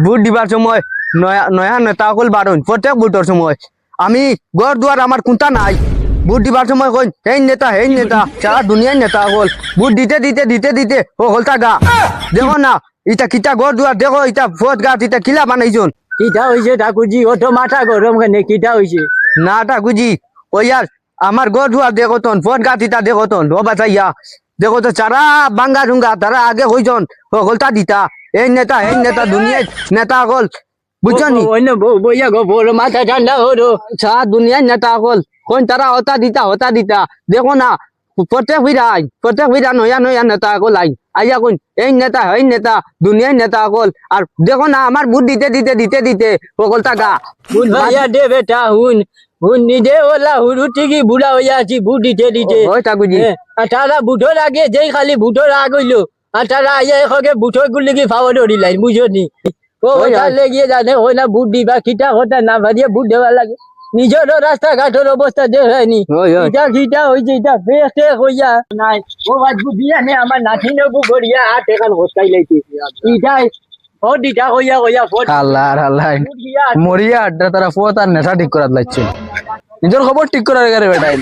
vote দিবার সময় নয়া নয়া নেতা সকল বারণ প্রত্যেক ভোটের সময় আমি ঘর দুয়ার আমার কোনটা নাই ভোট দিবার সময় কই হেই নেতা সারা দুনিয়ার নেতা সকল ভোট দিতে দিতে দিতে দিতে ও হলতা গা দেখো না ইটা কিটা ঘর দুয়ার দেখো ইটা ফোট গাছ ইটা কিলা বানাইছন কিটা হয়েছে ঠাকুরজি অত মাথা গরম কেন কিটা হয়েছে না ঠাকুরজি ওই আর আমার ঘর দুয়ার দেখো তন ফোট গাছ ইটা দেখো তন ও বাঁচাইয়া দেখো তো সারা বাঙ্গা ঢুঙ্গা তারা আগে হইছন ও হলতা দিতা এই নেতা দুনিয়ার নেতা সকল বুঝছো নি অন্য বইয়া গো বড় মাথা ঠান্ডা হলো সারা দুনিয়ার নেতা সকল কোন তারা হতা দিতা দেখো না প্রত্যেক বিরা নয়া নয়া নেতা সকল আইয়া কোন এই নেতা দুনিয়ার নেতা সকল আর দেখো না আমার ভোট দিতে দিতে দিতে দিতে সকল টাকা হুন ভাইয়া দে বেটা হুন হুন নিজে ওলা হুরু ঠিকই বুড়া হইয়া আছি ভোট দিতে দিতে ওই ঠাকুরজি আর তারা বুটোর আগে যেই খালি বুটোর আগ হইলো আর তারা আইয়া এখকে বুটোর গুলি কি ফাওয়া ধরি লাইন বুঝো নি ও ওটা লেগিয়ে জানে ওই না ভোট দিবা কিটা হতা না ভাজিয়ে ভোট দেওয়া লাগে নিজেরও রাস্তাঘাটের অবস্থা দেখায়নি খিটা হয়েছে এটা বেস্টে হইয়া নাই ও বাদ বুঝিয়া নে আমার নাতি নেবু করিয়া হাত এখান হস্তাই লাইছে ইটাই ও দিটা হইয়া ফোট আল্লাহ মরিয়া আড্ডা তারা ফোত আর নেশা ঠিক করাত লাগছে নিজের খবর ঠিক করার বেটাই